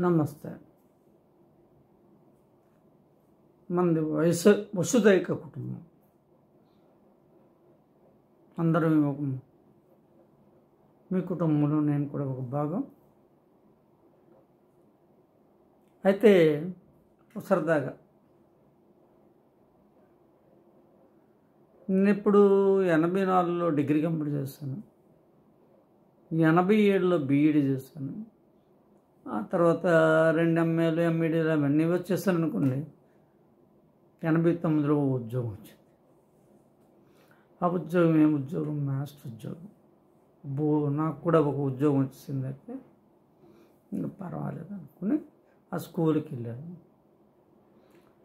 నమస్తే. మనది వసుదైక కుటుంబం. అందరం మీ కుటుంబంలో నేను కూడా ఒక భాగం. అయితే సరదాగా నేను ఇప్పుడు 84లో డిగ్రీ కంప్లీట్ చేశాను. 87లో బీఈడీ చేశాను. ఆ తర్వాత 2 ఎంఏలు ఎంఈడీలు అవన్నీ వచ్చేసాను అనుకోండి. 89లో ఉద్యోగం వచ్చింది. ఆ ఉద్యోగం ఏం ఉద్యోగం? మాస్టర్ ఉద్యోగం. నాకు కూడా ఒక ఉద్యోగం వచ్చింది. అయితే ఇంకా పర్వాలేదు అనుకుని ఆ స్కూల్కి వెళ్ళాను.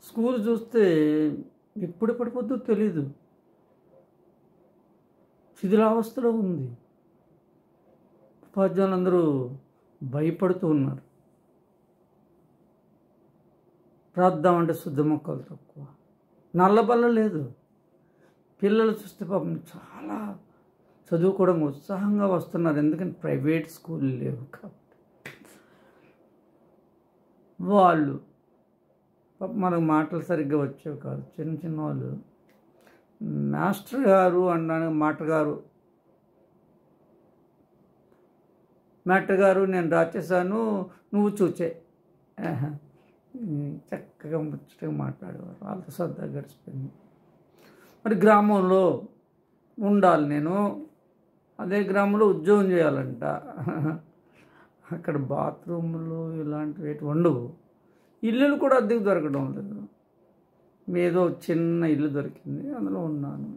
స్కూల్ చూస్తే ఎప్పుడు పడిపోద్దో తెలీదు, శిథిలావస్థలో ఉంది. ఉపాధ్యాయులందరూ భయపడుతూ ఉన్నారు. రాద్దామంటే శుద్ధ మొక్కలు తక్కువ, నల్లబల్ల లేదు. పిల్లలు చూస్తే పాపం చాలా చదువుకోవడం ఉత్సాహంగా వస్తున్నారు, ఎందుకంటే ప్రైవేట్ స్కూల్ లేవు కాబట్టి. వాళ్ళు మనకు మాటలు సరిగ్గా వచ్చేవి కాదు. చిన్న చిన్న వాళ్ళు మాస్టర్ గారు అనడానికి మ్యాటర్ గారు నేను రాచేశాను, నువ్వు చూచే చక్కగా ముచ్చటగా మాట్లాడేవారు. వాళ్ళతో సరదా గడిచిపోయింది. మరి గ్రామంలో ఉండాలి, నేను అదే గ్రామంలో ఉద్యోగం చేయాలంట. అక్కడ బాత్రూములు ఇలాంటివి ఉండవు. ఇల్లులు కూడా అద్దెకు దొరకడం లేదు. ఏదో చిన్న ఇల్లు దొరికింది, అందులో ఉన్నాను.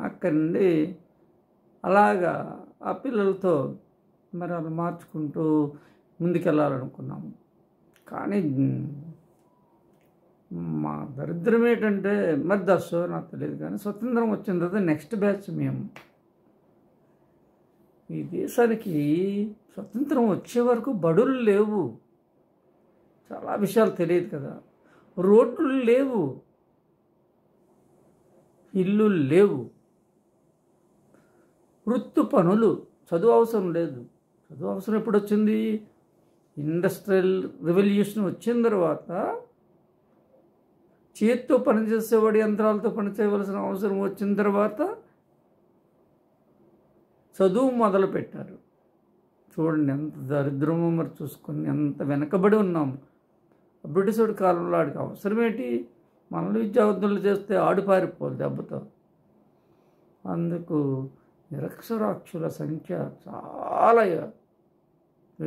అక్కడి నుండి అలాగా ఆ పిల్లలతో మరి అలా మార్చుకుంటూ ముందుకెళ్ళాలనుకున్నాము. కానీ మా దరిద్రం ఏంటంటే మరి దర్శో నాకు తెలియదు, కానీ స్వతంత్రం వచ్చిన తర్వాత నెక్స్ట్ బ్యాచ్ మేము. ఈ దేశానికి స్వతంత్రం వచ్చే వరకు బడులు లేవు, చాలా విషయాలు తెలియదు కదా. రోడ్లు లేవు, ఇల్లు లేవు, వృత్తి పనులు, చదువు అవసరం లేదు. చదువు అవసరం ఎప్పుడు వచ్చింది? ఇండస్ట్రియల్ రెవల్యూషన్ వచ్చిన తర్వాత చేత్తో పనిచేసేవాడు యంత్రాలతో పనిచేయవలసిన అవసరం వచ్చిన తర్వాత చదువు మొదలు పెట్టారు. చూడండి ఎంత దరిద్రమో మరి, చూసుకొని ఎంత వెనకబడి ఉన్నాము. బ్రిటిష్ వాడి కాలంలో ఆడికి అవసరం ఏంటి? మనల్ని విద్యావంతులు చేస్తే ఆడిపారిపోవాలి దెబ్బతో. అందుకు నిరక్షరాక్షుల సంఖ్య చాలా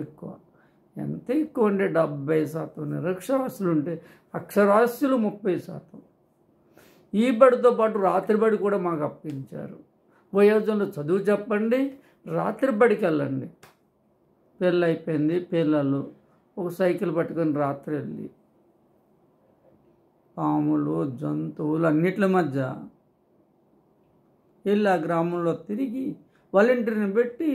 ఎక్కువ. ఎంత ఎక్కువ అంటే 70% నిరక్షరాస్యులు ఉంటే అక్షరాస్యులు 30%. ఈ బడితో పాటు రాత్రి బడి కూడా మాకు అప్పించారు. వయోజనులు చదువు చెప్పండి, రాత్రి బడికి వెళ్ళండి. పెళ్ళి అయిపోయింది, పిల్లలు ఒక సైకిల్ పట్టుకొని రాత్రి వెళ్ళి పాములు జంతువులు అన్నిటి మధ్య వెళ్ళి ఆ గ్రామంలో తిరిగి వాలంటీర్ని పెట్టి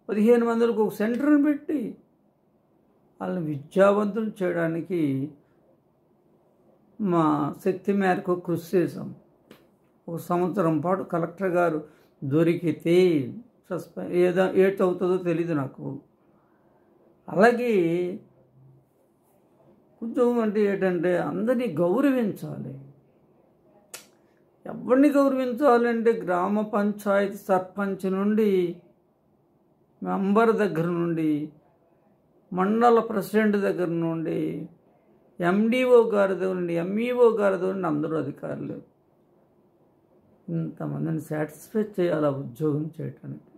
15 మందికి ఒక సెంటర్ని పెట్టి వాళ్ళని విద్యావంతులు చేయడానికి మా శక్తి మేరకు కృషి చేసాం. 1 సంవత్సరం పాటు కలెక్టర్ గారు దొరికితే ఏది అవుతుందో తెలీదు నాకు. అలాగే ఉద్యోగం అంటే ఏంటంటే అందరినీ గౌరవించాలి. ఎవరిని గౌరవించాలంటే గ్రామ పంచాయతీ సర్పంచ్ నుండి, మెంబర్ దగ్గర నుండి, మండల ప్రెసిడెంట్ దగ్గర నుండి, ఎండిఓ గారి దగ్గర నుండి, ఎంఈఓ గారి దగ్గర నుండి అందరూ అధికారులు. ఇంతమందిని సాటిస్ఫై చేయాలి ఉద్యోగం చేయటానికి.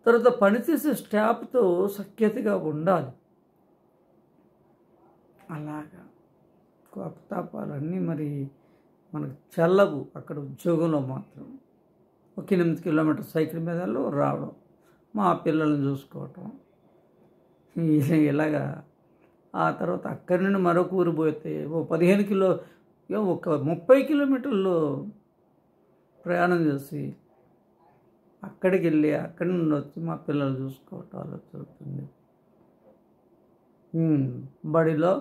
తర్వాత పనిచేసే స్టాఫ్తో సఖ్యతగా ఉండాలి. అలాగా కోపతాపాలన్నీ మరి మనకు చెల్లవు అక్కడ ఉద్యోగంలో మాత్రం. ఒక 8 కిలోమీటర్ సైకిల్ మీద రావడం, మా పిల్లల్ని చూసుకోవటం, ఇలాగా. ఆ తర్వాత అక్కడి నుండి మరొక ఊరు పోతే ఒక 30 కిలోమీటర్లు ప్రయాణం చేసి అక్కడికి వెళ్ళి అక్కడి నుండి వచ్చి మా పిల్లలు చూసుకోవటం అలా జరుగుతుంది. బడిలో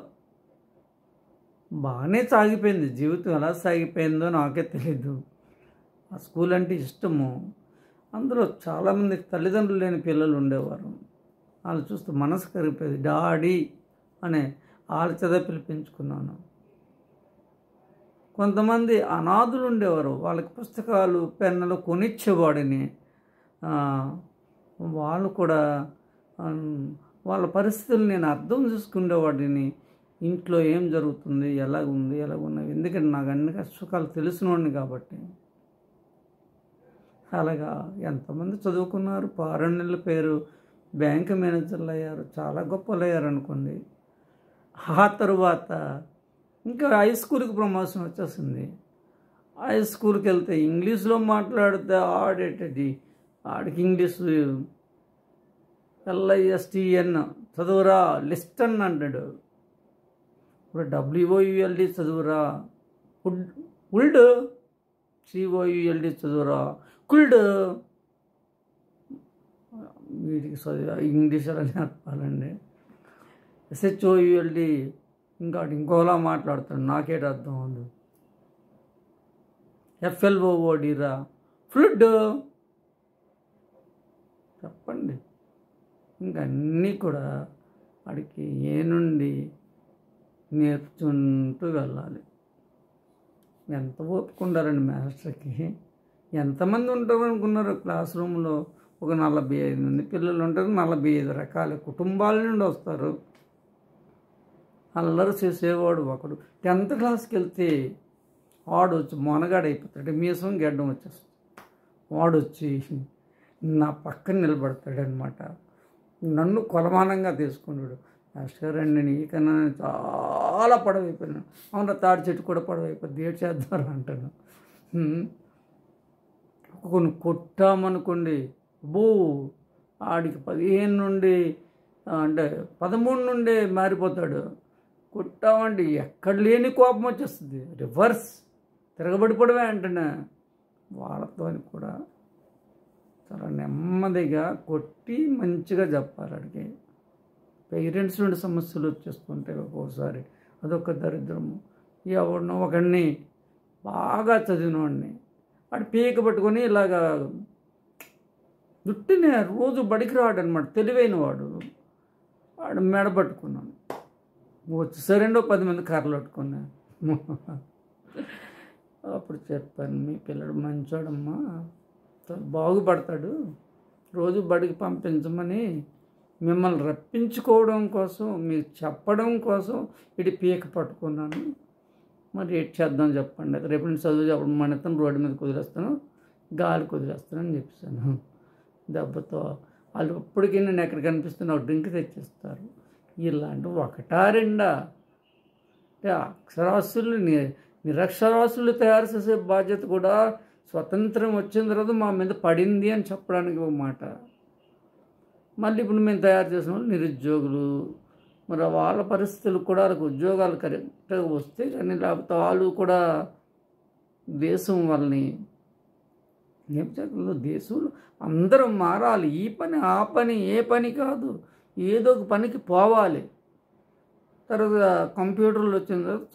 బాగానే సాగిపోయింది జీవితం. ఎలా సాగిపోయిందో నాకే తెలీదు. ఆ స్కూల్ అంటే ఇష్టము. అందులో చాలామందికి తల్లిదండ్రులు లేని పిల్లలు ఉండేవారు. వాళ్ళు చూస్తే మనసు కరిగిపోయేది. డాడీ అనే వాళ్ళ చేత పిలిపించుకున్నాను. కొంతమంది అనాథులు ఉండేవారు. వాళ్ళకి పుస్తకాలు పెన్నులు కొనిచ్చేవాడిని. వాళ్ళు కూడా వాళ్ళ పరిస్థితులు నేను అర్థం చేసుకునేవాడిని. ఇంట్లో ఏం జరుగుతుంది, ఎలాగున్నవి, ఎందుకంటే నాకు అన్ని కష్టసుఖాలు తెలిసినవాడిని కాబట్టి. అలాగా ఎంతమంది చదువుకున్నారు, పారణ్యుల పేరు బ్యాంక్ మేనేజర్లు అయ్యారు, చాలా గొప్పలు అయ్యారు అనుకోండి. ఆ తరువాత ఇంకా హై స్కూల్కి ప్రమోషన్ వచ్చేసింది. హై స్కూల్కి వెళ్తే ఇంగ్లీష్లో మాట్లాడితే ఆడికి ఇంగ్లీష్ LISTN చదువురా, లిస్టన్ అంటాడు. ఇప్పుడు WOULD చదువురా, ఉల్డ్ COULD చదువురా, కుల్డ్. వీటికి చదువు ఇంగ్లీష్ అలా నేర్పాలండి. SHOULD ఇంకోలా మాట్లాడతాడు, నాకేట అర్థం అవుతుంది. FLOOD రా, ఫ్లడ్. చెప్పండి. ఇంకా అన్నీ కూడా వాడికి ఏ నుండి నేర్చుకుంటూ వెళ్ళాలి. ఎంత ఓపుకుంటారండి మాస్టర్కి. ఎంతమంది ఉంటారు అనుకున్నారు క్లాస్ రూమ్లో? ఒక 45 మంది పిల్లలు ఉంటారు. 45 రకాల కుటుంబాల నుండి వస్తారు. అల్లరి చేసేవాడు ఒకడు. 10th క్లాస్కి వెళ్తే వాడు వచ్చి మొనగాడైపోతాడు, మీసం గెడ్డం వచ్చేస్తుంది. వాడు వచ్చి నా పక్కన నిలబడతాడనమాట. నన్ను కొలమానంగా తీసుకున్నాడు. మాస్టర్ అండి నీకన్నా చాలా పొడవైపోయినాను. అవునా, తాడి చెట్టు కూడా పొడవైపోయింది, ఏడు చేద్దారు అంటాను. కొన్ని కొట్టామనుకోండి, ఆడికి 15 నుండి అంటే 13 నుండి మారిపోతాడు. కొట్టామండి ఎక్కడ లేని కోపం వచ్చేస్తుంది, రివర్స్ తిరగబడిపోవడమే అంటున్నా. వాళ్ళతో కూడా చాలా నెమ్మదిగా కొట్టి మంచిగా చెప్పాలి. అడిగి పేరెంట్స్ నుండి సమస్యలు వచ్చేస్తుంటాయి ఒక్కోసారి, అదొక దరిద్రము. ఎవరినో ఒకడిని బాగా చదివినవాడిని వాడు పీక పట్టుకొని ఇలాగా జుట్టునే రోజు బడికి రాడనమాట, తెలివైన వాడు మెడ పట్టుకున్నాను. వచ్చేసరండి 10 మంది కర్రలు పట్టుకున్నాను. అప్పుడు చెప్పాను, మీ పిల్లడు మంచోడమ్మా, బాగుపడతాడు, రోజు బడికి పంపించమని మిమ్మల్ని రప్పించుకోవడం కోసం, మీకు చెప్పడం కోసం ఇటు పీక పట్టుకున్నాను. మరి ఏం చేద్దాం చెప్పండి. అది రేపు నుంచి చదువు చెప్పడం మానేస్తాను, రోడ్డు మీద కుదిరేస్తాను, గాలి కుదిరేస్తానని చెప్పాను. దెబ్బతో వాళ్ళు ఇప్పటికీ నేను ఎక్కడ కనిపిస్తున్నా ఒక డ్రింక్ తెచ్చిస్తారు. ఇలాంటివి ఒకటా రెండా? అక్షరాస్యులు నిరక్షరాస్యులు తయారు చేసే బాధ్యత కూడా స్వతంత్రం వచ్చిన తర్వాత మా మీద పడింది అని చెప్పడానికి ఒక మాట. మళ్ళీ ఇప్పుడు మేము తయారు చేసిన వాళ్ళు నిరుద్యోగులు. మరి వాళ్ళ పరిస్థితులు కూడా వాళ్ళకి ఉద్యోగాలు కరెక్ట్గా వస్తే కానీ, లేకపోతే వాళ్ళు కూడా దేశం వాళ్ళని ఏం చెప్పలేదు. దేశంలో అందరూ మారాలి. ఈ పని ఆ పని ఏ పని కాదు, ఏదో ఒక పనికి పోవాలి. తర్వాత కంప్యూటర్లు వచ్చిన తర్వాత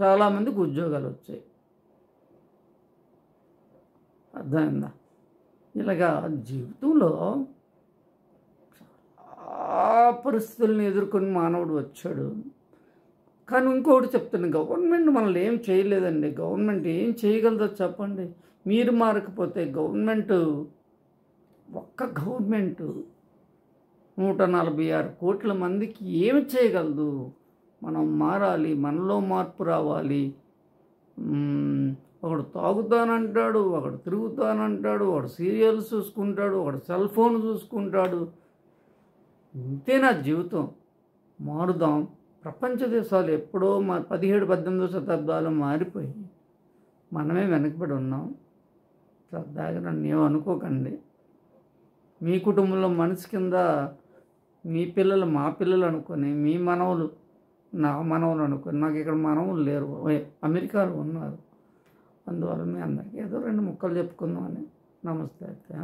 చాలామందికి ఉద్యోగాలు వచ్చాయి. అర్థమైందా? ఇలాగా జీవితంలో చాలా పరిస్థితులను ఎదుర్కొని మానవుడు వచ్చాడు. కానీ ఇంకొకటి చెప్తాను, గవర్నమెంట్ మనల్ని ఏం చేయలేదండి. గవర్నమెంట్ ఏం చేయగలదో చెప్పండి. మీరు మారకపోతే ఒక్క గవర్నమెంట్ 146 కోట్ల మందికి ఏమి చేయగలదు? మనం మారాలి, మనలో మార్పు రావాలి. ఒకడు తాగుతానంటాడు, ఒకడు తిరుగుతానంటాడు, ఒకడు సీరియల్స్ చూసుకుంటాడు, ఒకడు సెల్ ఫోన్ చూసుకుంటాడు. ఇంతేనా జీవితం? మారుదాం. ప్రపంచ దేశాలు ఎప్పుడో 17-18వ శతాబ్దాలు మారిపోయి మనమే వెనకబడి ఉన్నాం. సరదాగా నన్ను ఏమో అనుకోకండి. మీ కుటుంబంలో మనిషి కింద మీ పిల్లలు మా పిల్లలు అనుకొని, మీ మనవలు నా మనవలు అనుకొని, నాకు ఇక్కడ మనవలు లేరు, అమెరికాలో ఉన్నారు. అందువల్ల మీ అందరికీ ఏదో 2 ముక్కలు చెప్పుకుందామని. నమస్తే అయితే.